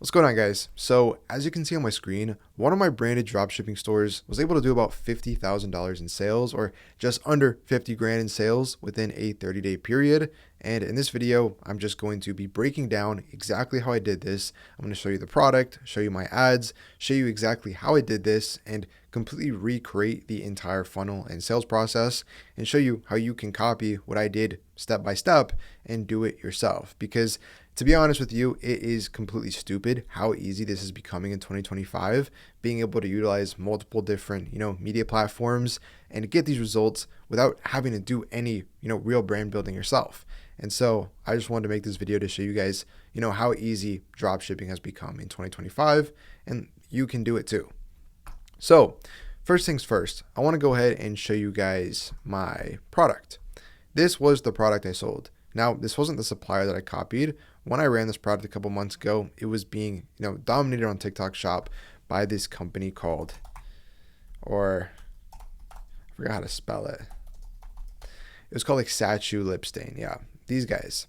What's going on, guys? So as you can see on my screen, one of my branded dropshipping stores was able to do about $50,000 in sales, or just under 50 grand in sales within a 30-day period. And in this video, I'm just going to be breaking down exactly how I did this. I'm going to show you the product, show you my ads, show you exactly how I did this, and completely recreate the entire funnel and sales process, and show you how you can copy what I did step by step and do it yourself. Because to be honest with you, it is completely stupid how easy this is becoming in 2025, being able to utilize multiple different, media platforms and get these results without having to do any, real brand building yourself. And so I just wanted to make this video to show you guys, how easy dropshipping has become in 2025, and you can do it too. So first things first, I want to go ahead and show you guys my product. This was the product I sold. Now, this wasn't the supplier that I copied. When I ran this product a couple months ago, it was being, dominated on TikTok Shop by this company called, I forgot how to spell it. It was called like Sachu Lip Stain. Yeah, these guys,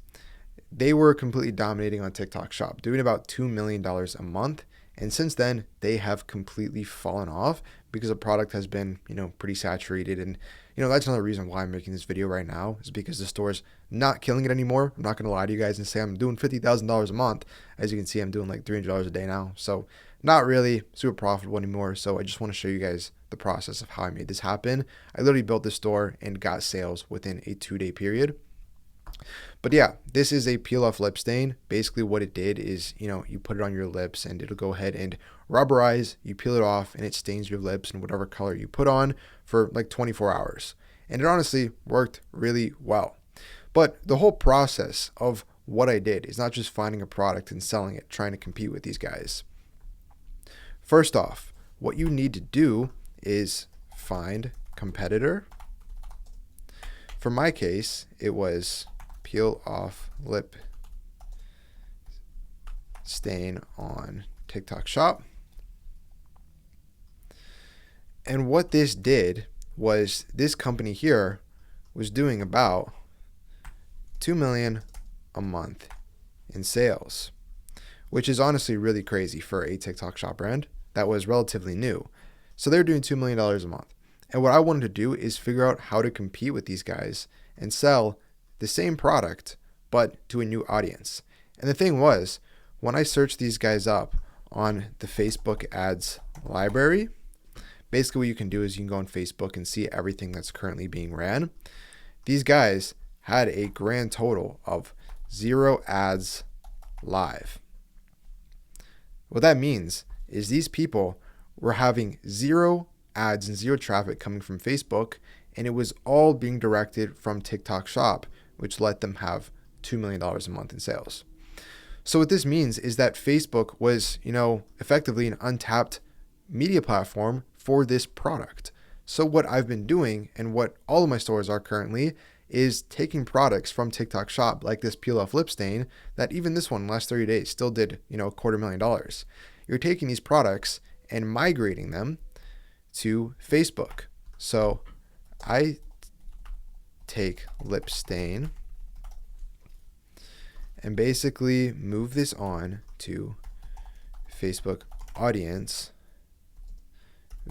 they were completely dominating on TikTok Shop, doing about $2 million a month. And since then, they have completely fallen off because the product has been, pretty saturated. And, that's another reason why I'm making this video right now, is because the store's not killing it anymore. I'm not going to lie to you guys and say I'm doing $50,000 a month. As you can see, I'm doing like $300 a day now. So not really super profitable anymore. So I just want to show you guys the process of how I made this happen. I literally built this store and got sales within a 2-day period. But yeah, this is a peel off lip stain. Basically what it did is, you put it on your lips and it'll go ahead and rubberize, you peel it off and it stains your lips in whatever color you put on for like 24 hours. And it honestly worked really well. But the whole process of what I did is not just finding a product and selling it, trying to compete with these guys. First off, what you need to do is find competitor. For my case, it was peel off lip stain on TikTok Shop. And what this did was, this company here was doing about $2 million a month in sales, which is honestly really crazy for a TikTok Shop brand that was relatively new. So they're doing $2 million a month. And what I wanted to do is figure out how to compete with these guys and sell the same product, but to a new audience. And the thing was, when I searched these guys up on the Facebook ads library, basically what you can do is you can go on Facebook and see everything that's currently being ran. These guys had a grand total of 0 ads live. What that means is these people were having 0 ads and 0 traffic coming from Facebook, and it was all being directed from TikTok Shop, which let them have $2 million a month in sales. So what this means is that Facebook was, effectively an untapped media platform for this product. So what I've been doing, and what all of my stores are currently, is taking products from TikTok Shop, like this peel off lip stain, that even this one in the last 30 days still did, $250,000. You're taking these products and migrating them to Facebook. So I take lip stain and basically move this on to Facebook audience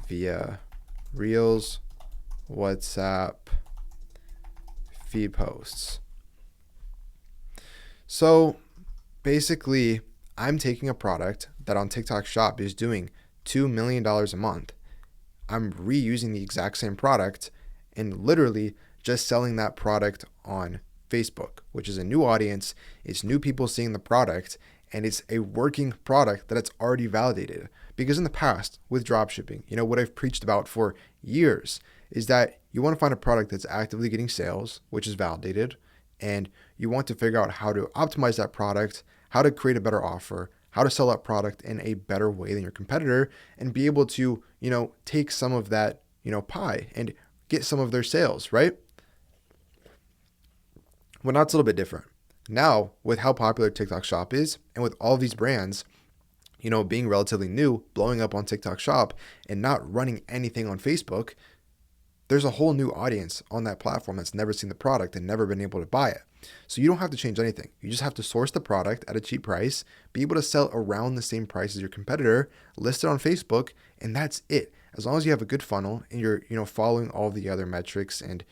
via Reels, WhatsApp, feed posts. So basically, I'm taking a product that on TikTok Shop is doing $2 million a month. I'm reusing the exact same product and literally just selling that product on Facebook, which is a new audience. It's new people seeing the product, and it's a working product that it's already validated. Because in the past with dropshipping, what I've preached about for years is that you want to find a product that's actively getting sales, which is validated, and you want to figure out how to optimize that product, how to create a better offer, how to sell that product in a better way than your competitor, and be able to, take some of that, pie and get some of their sales, right? Well, now it's a little bit different. Now, with how popular TikTok Shop is, and with all of these brands, being relatively new, blowing up on TikTok Shop and not running anything on Facebook, there's a whole new audience on that platform that's never seen the product and never been able to buy it. So you don't have to change anything. You just have to source the product at a cheap price, be able to sell around the same price as your competitor, list it on Facebook, and that's it. As long as you have a good funnel and you're, following all the other metrics and,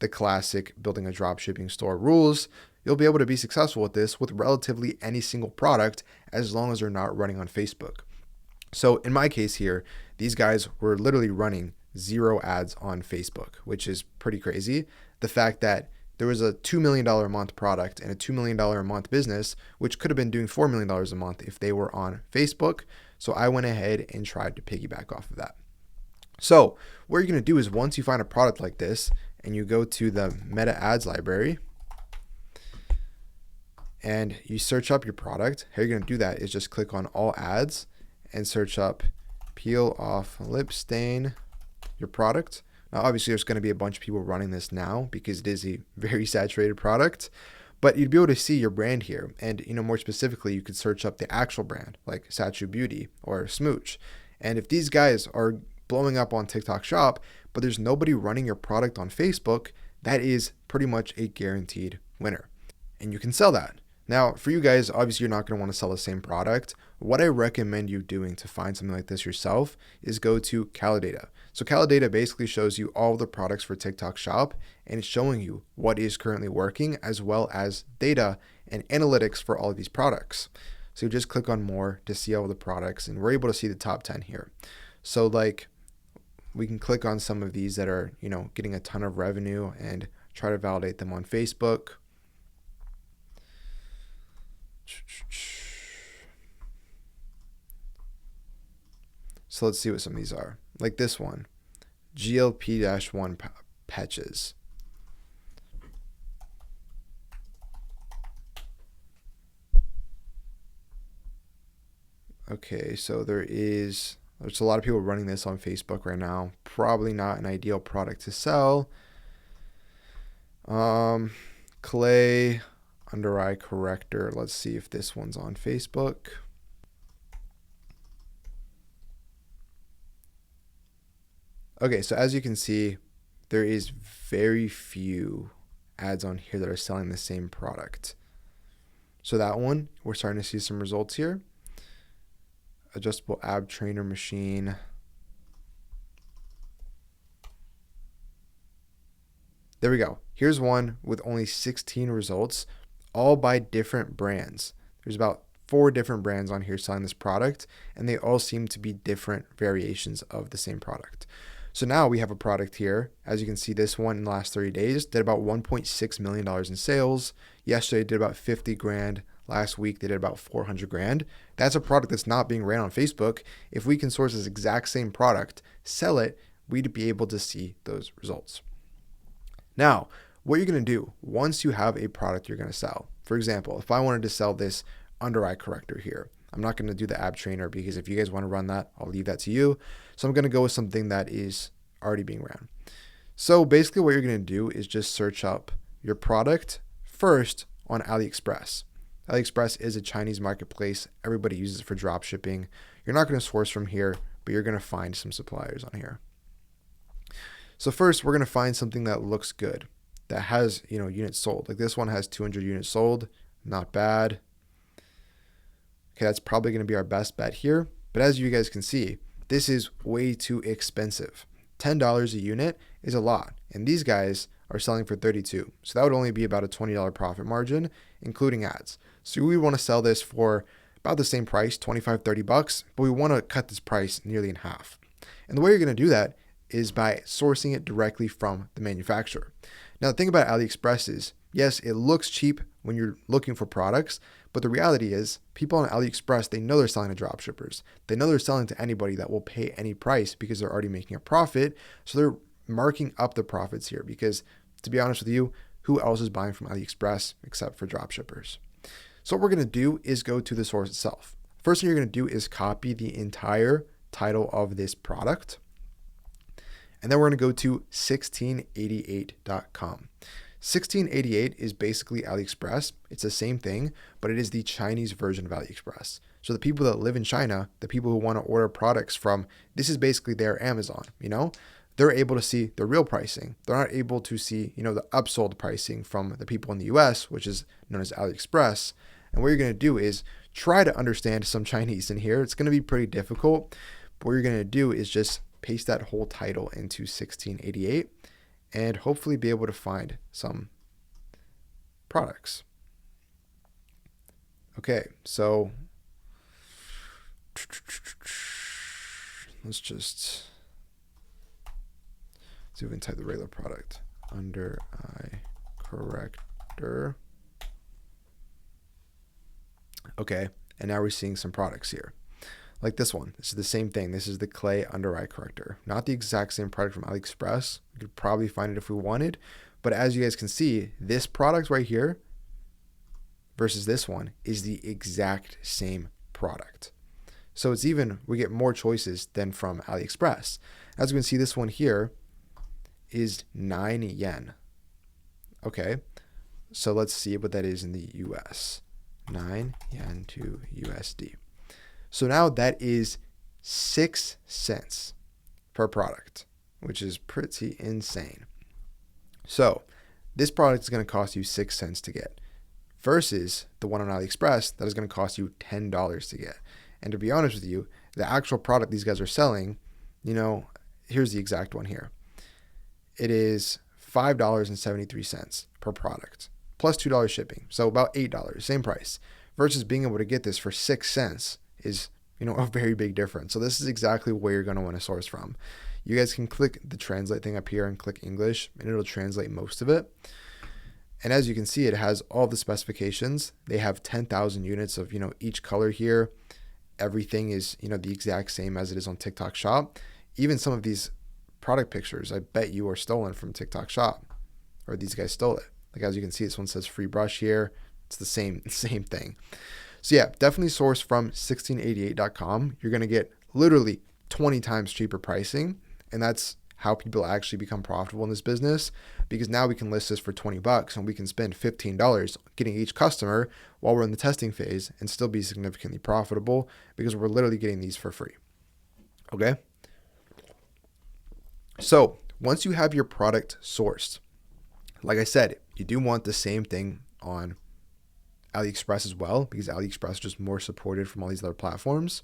the classic building a dropshipping store rules, you'll be able to be successful with this with relatively any single product as long as they're not running on Facebook. So in my case here, these guys were literally running 0 ads on Facebook, which is pretty crazy. The fact that there was a $2 million a month product and a $2 million a month business, which could have been doing $4 million a month if they were on Facebook. So I went ahead and tried to piggyback off of that. So what you're going to do is once you find a product like this and you go to the meta ads library and you search up your product, how you're going to do that is just click on all ads and search up peel off lip stain, your product. Now, obviously, there's going to be a bunch of people running this now because it is a very saturated product, but you'd be able to see your brand here. And, more specifically, you could search up the actual brand like Satu Beauty or Smooch. And if these guys are blowing up on TikTok Shop, but there's nobody running your product on Facebook, that is pretty much a guaranteed winner. And you can sell that. Now, for you guys, obviously, you're not going to want to sell the same product. What I recommend you doing to find something like this yourself is go to Calidata. So Calidata basically shows you all the products for TikTok Shop, and it's showing you what is currently working as well as data and analytics for all of these products. So you just click on more to see all the products, and we're able to see the top 10 here. So we can click on some of these that are, getting a ton of revenue and try to validate them on Facebook. So let's see what some of these are. Like this one, GLP-1 patches. Okay, so there's a lot of people running this on Facebook right now. Probably not an ideal product to sell. Clay under eye corrector. Let's see if this one's on Facebook. Okay, so as you can see, there is very few ads on here that are selling the same product. So that one, we're starting to see some results here. Adjustable ab trainer machine. There we go. Here's one with only 16 results, all by different brands. There's about 4 different brands on here selling this product, and they all seem to be different variations of the same product. So now we have a product here. As you can see, this one in the last 30 days did about $1.6 million in sales. Yesterday did about 50 grand. Last week they did about 400 grand. That's a product that's not being ran on Facebook. If we can source this exact same product, sell it, we'd be able to see those results. Now, what you're going to do once you have a product you're going to sell. For example, if I wanted to sell this under eye corrector here, I'm not going to do the ab trainer because if you guys want to run that, I'll leave that to you. So I'm going to go with something that is already being ran. So basically what you're going to do is just search up your product first on AliExpress. AliExpress is a Chinese marketplace. Everybody uses it for drop shipping. You're not going to source from here, but you're going to find some suppliers on here. So first, we're going to find something that looks good, that has, units sold. Like this one has 200 units sold. Not bad. Okay, that's probably going to be our best bet here. But as you guys can see, this is way too expensive. $10 a unit is a lot. And these guys are selling for $32. So that would only be about a $20 profit margin, including ads. So we want to sell this for about the same price, $25, $30, but we want to cut this price nearly in half. And the way you're going to do that is by sourcing it directly from the manufacturer. Now, the thing about AliExpress is, yes, it looks cheap when you're looking for products, but the reality is people on AliExpress, they know they're selling to dropshippers. They know they're selling to anybody that will pay any price because they're already making a profit. So they're marking up the profits here because, to be honest with you, who else is buying from AliExpress except for dropshippers? So what we're going to do is go to the source itself. First thing you're going to do is copy the entire title of this product. And then we're going to go to 1688.com. 1688 is basically AliExpress. It's the same thing, but it is the Chinese version of AliExpress. So the people that live in China, the people who want to order products from, this is basically their Amazon, they're able to see the real pricing. They're not able to see, the upsold pricing from the people in the US, which is known as AliExpress. And what you're going to do is try to understand some Chinese in here. It's going to be pretty difficult. But what you're going to do is just paste that whole title into 1688 and hopefully be able to find some products. Okay, so let's just see if we can type the regular product under eye corrector. Okay, and now we're seeing some products here. Like this one. This is the same thing. This is the clay under eye corrector. Not the exact same product from AliExpress. We could probably find it if we wanted. But as you guys can see, this product right here versus this one is the exact same product. So it's even, we get more choices than from AliExpress. As you can see, this one here is 9 yen. Okay, so let's see what that is in the US. 9 yen to USD. So now that is 6 cents per product, which is pretty insane. So this product is going to cost you 6 cents to get versus the one on AliExpress that is going to cost you $10 to get. And to be honest with you, the actual product these guys are selling, here's the exact one here. It is $5.73 per product plus $2 shipping. So about $8, same price, versus being able to get this for 6 cents is, a very big difference. So this is exactly where you're going to want to source from. You guys can click the translate thing up here and click English, and it'll translate most of it. And as you can see, it has all the specifications. They have 10,000 units of, each color here. Everything is, the exact same as it is on TikTok Shop. Even some of these product pictures, I bet you are stolen from TikTok Shop, or these guys stole it. Like as you can see, this one says free brush here. It's the same thing. So yeah, definitely source from 1688.com. You're going to get literally 20 times cheaper pricing. And that's how people actually become profitable in this business, because now we can list this for $20 and we can spend $15 getting each customer while we're in the testing phase and still be significantly profitable because we're literally getting these for free. Okay. So once you have your product sourced, like I said, you do want the same thing on AliExpress as well, because AliExpress is just more supported from all these other platforms.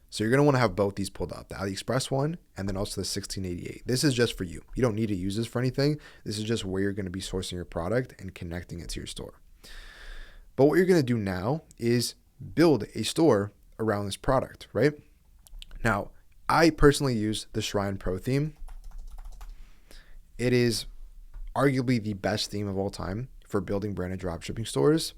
So you're going to want to have both these pulled up, the AliExpress one and then also the 1688. This is just for you. You don't need to use this for anything. This is just where you're going to be sourcing your product and connecting it to your store. But what you're going to do now is build a store around this product, right? Now, I personally use the Shrine Pro theme. It is arguably the best theme of all time for building branded dropshipping stores.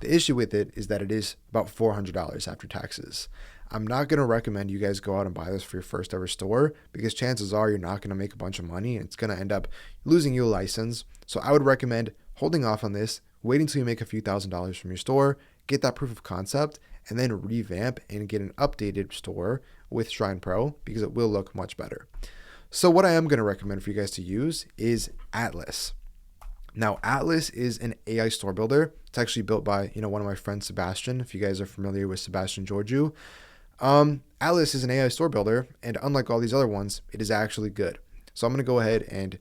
The issue with it is that it is about $400 after taxes. I'm not going to recommend you guys go out and buy this for your first ever store, because chances are you're not going to make a bunch of money and it's going to end up losing you a license. So I would recommend holding off on this, waiting until you make a few $1,000s from your store, get that proof of concept, and then revamp and get an updated store with Shrine Pro, because it will look much better. So what I am going to recommend for you guys to use is Atlas. Now, Atlas is an AI store builder. It's actually built by, one of my friends, Sebastian. If you guys are familiar with Sebastian Georgiou, Atlas is an AI store builder, and unlike all these other ones, it is actually good. So I'm going to go ahead and,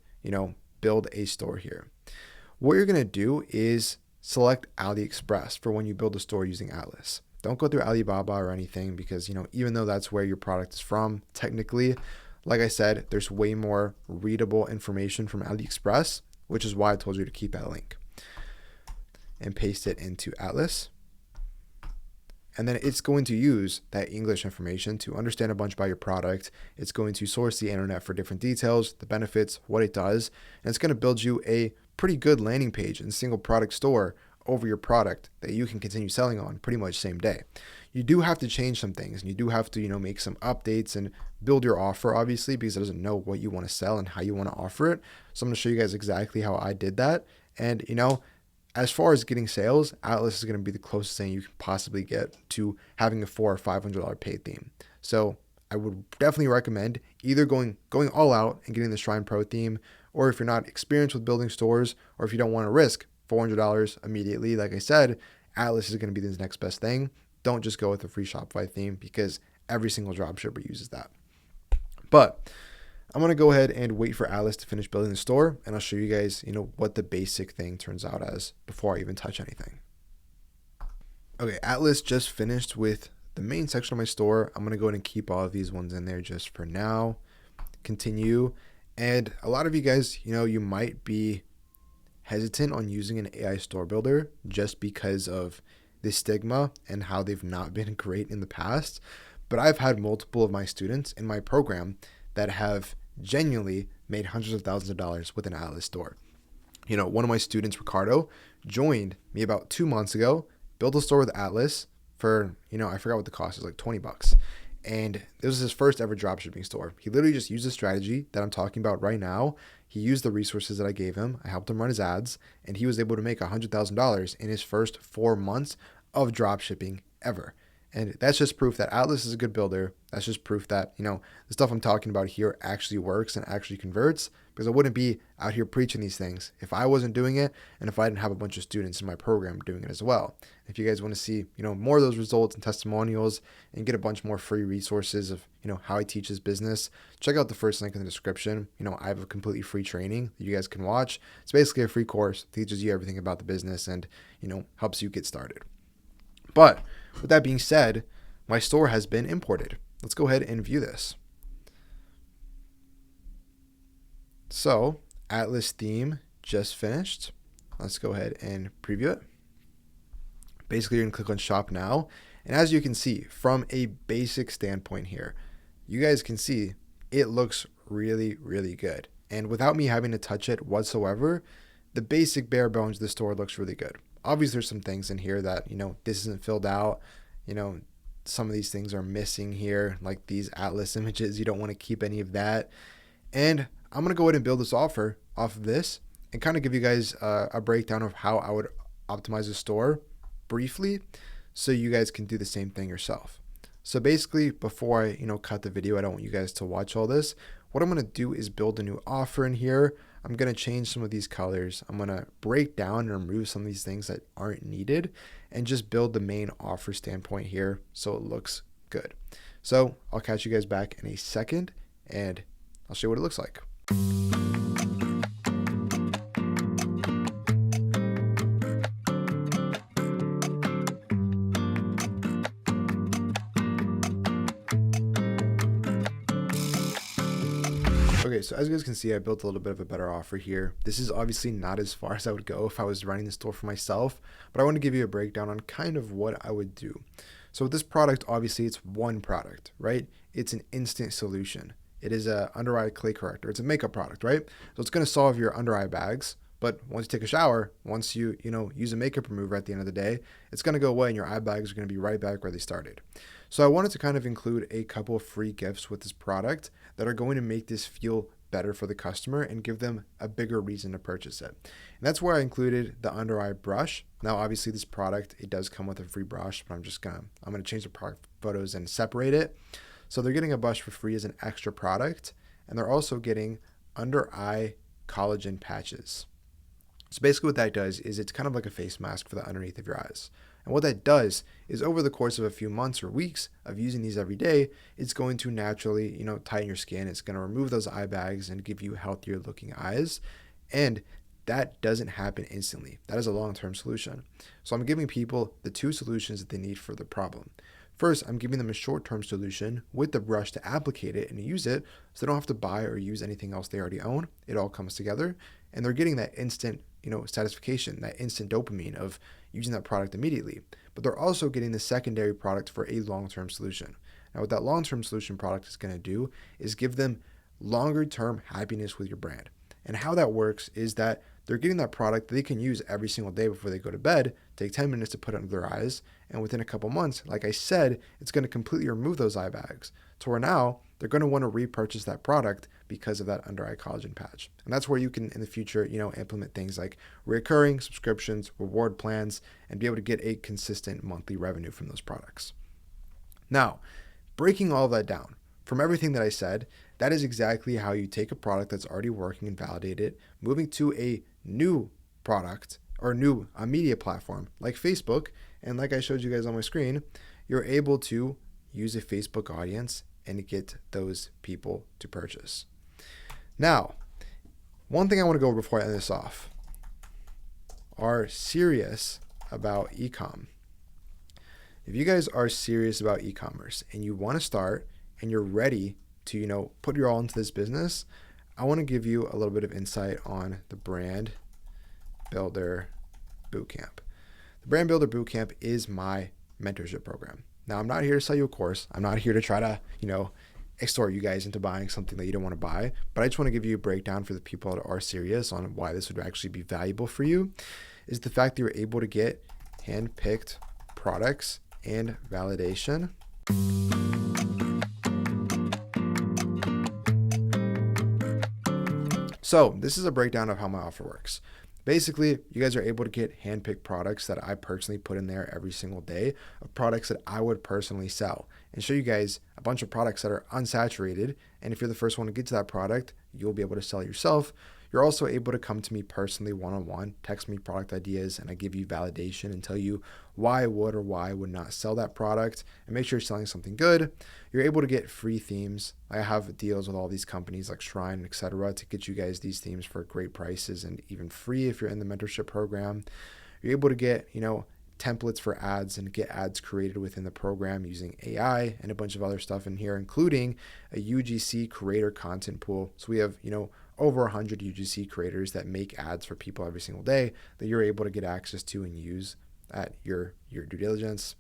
build a store here. What you're going to do is select AliExpress for when you build a store using Atlas. Don't go through Alibaba or anything, because, even though that's where your product is from, technically, like I said, there's way more readable information from AliExpress, which is why I told you to keep that link and paste it into Atlas. And then it's going to use that English information to understand a bunch about your product. It's going to source the internet for different details, the benefits, what it does, and it's going to build you a pretty good landing page and single product store over your product that you can continue selling on pretty much same day. You do have to change some things, and you do have to, make some updates and build your offer, obviously, because it doesn't know what you want to sell and how you want to offer it. So I'm going to show you guys exactly how I did that. And, as far as getting sales, Atlas is going to be the closest thing you can possibly get to having a $400 or $500 paid theme. So I would definitely recommend either going all out and getting the Shrine Pro theme, or if you're not experienced with building stores, or if you don't want to risk $400 immediately, like I said, Atlas is going to be the next best thing. Don't just go with the free Shopify theme, because every single dropshipper uses that. But I'm going to go ahead and wait for Atlas to finish building the store, and I'll show you guys, what the basic thing turns out as before I even touch anything. Okay, Atlas just finished with the main section of my store. I'm going to go ahead and keep all of these ones in there just for now. Continue. And a lot of you guys, you might be hesitant on using an AI store builder just because of the stigma and how they've not been great in the past. But I've had multiple of my students in my program that have genuinely made hundreds of thousands of dollars with an Atlas store. One of my students, Ricardo, joined me about 2 months ago, built a store with Atlas for, I forgot what the cost is, like $20. And it was his first ever dropshipping store. He literally just used the strategy that I'm talking about right now. He used the resources that I gave him. I helped him run his ads, and he was able to make $100,000 in his first 4 months of dropshipping ever. And that's just proof that Atlas is a good builder. That's just proof that, the stuff I'm talking about here actually works and actually converts, because I wouldn't be out here preaching these things if I wasn't doing it and if I didn't have a bunch of students in my program doing it as well. If you guys want to see, more of those results and testimonials and get a bunch more free resources of, how I teach this business, check out the first link in the description. I have a completely free training that you guys can watch. It's basically a free course, teaches you everything about the business and, helps you get started. But with that being said, my store has been imported. Let's go ahead and view this. So, Atlas theme just finished. Let's go ahead and preview it. Basically, you're going to click on Shop Now. And as you can see, from a basic standpoint here, you guys can see it looks really, really good. And without me having to touch it whatsoever, the basic bare bones of the store looks really good. Obviously, there's some things in here that, this isn't filled out. Some of these things are missing here, like these Atlas images. You don't want to keep any of that. And I'm going to go ahead and build this offer off of this and kind of give you guys a breakdown of how I would optimize the store briefly so you guys can do the same thing yourself. So basically, before I, cut the video, I don't want you guys to watch all this. What I'm going to do is build a new offer in here. I'm going to change some of these colors. I'm going to break down and remove some of these things that aren't needed and just build the main offer standpoint here so it looks good. So I'll catch you guys back in a second and I'll show you what it looks like. Okay, so as you guys can see, I built a little bit of a better offer here. This is obviously not as far as I would go if I was running the store for myself, but I want to give you a breakdown on kind of what I would do. So with this product, obviously it's one product, right? It's an instant solution. It is a under eye clay corrector. It's a makeup product, right? So it's going to solve your under eye bags. But once you take a shower, once you use a makeup remover at the end of the day, it's going to go away and your eye bags are going to be right back where they started. So I wanted to kind of include a couple of free gifts with this product that are going to make this feel better for the customer and give them a bigger reason to purchase it. And that's where I included the under eye brush. Now, obviously this product, it does come with a free brush, but I'm going to change the product photos and separate it. So they're getting a brush for free as an extra product, and they're also getting under eye collagen patches. So basically what that does is it's kind of like a face mask for the underneath of your eyes. And what that does is over the course of a few months or weeks of using these every day, it's going to naturally, tighten your skin. It's going to remove those eye bags and give you healthier looking eyes. And that doesn't happen instantly. That is a long-term solution. So I'm giving people the two solutions that they need for the problem. First, I'm giving them a short-term solution with the brush to applicate it and use it so they don't have to buy or use anything else they already own. It all comes together and they're getting that instant, satisfaction, that instant dopamine of using that product immediately. But they're also getting the secondary product for a long-term solution. Now, what that long-term solution product is going to do is give them longer-term happiness with your brand. And how that works is that they're getting that product that they can use every single day before they go to bed, take 10 minutes to put it under their eyes, and within a couple months, like I said, it's going to completely remove those eye bags. To where now, they're going to want to repurchase that product because of that under eye collagen patch. And that's where you can, in the future, implement things like recurring subscriptions, reward plans, and be able to get a consistent monthly revenue from those products. Now, breaking all of that down, from everything that I said, that is exactly how you take a product that's already working and validate it, moving to a new product or a media platform like Facebook. And like I showed you guys on my screen, you're able to use a Facebook audience and get those people to purchase. Now, one thing I want to go over before I end this off, are serious about e-com. If you guys are serious about e-commerce and you want to start and you're ready to, put your all into this business, I want to give you a little bit of insight on the Brand Builder Bootcamp. The Brand Builder Bootcamp is my mentorship program. Now, I'm not here to sell you a course. I'm not here to try to, extort you guys into buying something that you don't want to buy, but I just want to give you a breakdown for the people that are serious on why this would actually be valuable for you, is the fact that you're able to get hand-picked products and validation. So this is a breakdown of how my offer works. Basically, you guys are able to get hand-picked products that I personally put in there every single day, of products that I would personally sell, and show you guys a bunch of products that are unsaturated. And if you're the first one to get to that product, you'll be able to sell it yourself. You're also able to come to me personally one-on-one, text me product ideas, and I give you validation and tell you why I would or why I would not sell that product, and make sure you're selling something good. You're able to get free themes. I have deals with all these companies like Shrine, etc., to get you guys these themes for great prices and even free if you're in the mentorship program. You're able to get, templates for ads and get ads created within the program using AI and a bunch of other stuff in here, including a UGC creator content pool. So we have, over 100 UGC creators that make ads for people every single day that you're able to get access to and use at your due diligence.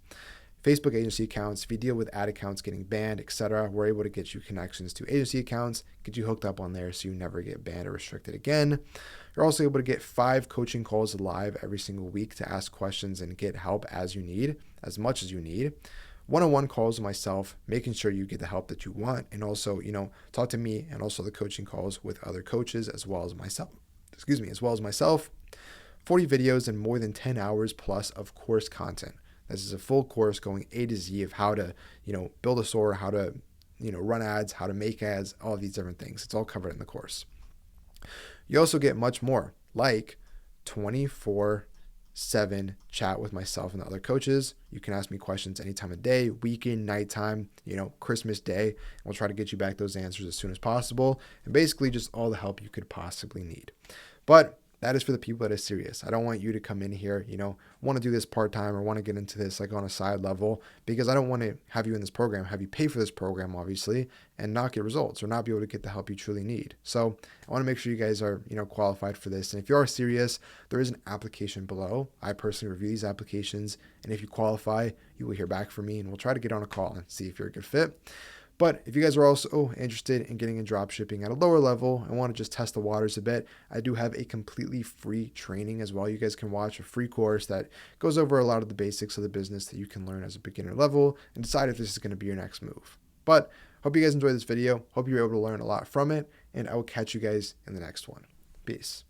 Facebook agency accounts, if you deal with ad accounts getting banned, etc., we're able to get you connections to agency accounts, get you hooked up on there so you never get banned or restricted again. You're also able to get 5 coaching calls live every single week to ask questions and get help as you need, as much as you need. One-on-one calls with myself, making sure you get the help that you want, and also, talk to me, and also the coaching calls with other coaches as well as myself. 40 videos and more than 10 hours plus of course content. This is a full course going A to Z of how to, build a store, how to, run ads, how to make ads, all of these different things. It's all covered in the course. You also get much more, like 24/7 chat with myself and the other coaches. You can ask me questions any time of day, weekend, nighttime, Christmas Day. We'll try to get you back those answers as soon as possible, and basically just all the help you could possibly need. But that is for the people that are serious. I don't want you to come in here, want to do this part-time or want to get into this like on a side level, because I don't want to have you in this program, have you pay for this program, obviously, and not get results or not be able to get the help you truly need. So I want to make sure you guys are, qualified for this. And if you are serious, there is an application below. I personally review these applications. And if you qualify, you will hear back from me and we'll try to get on a call and see if you're a good fit. But if you guys are also interested in getting in drop shipping at a lower level and want to just test the waters a bit, I do have a completely free training as well. You guys can watch a free course that goes over a lot of the basics of the business that you can learn as a beginner level and decide if this is going to be your next move. But hope you guys enjoyed this video. Hope you were able to learn a lot from it, and I will catch you guys in the next one. Peace.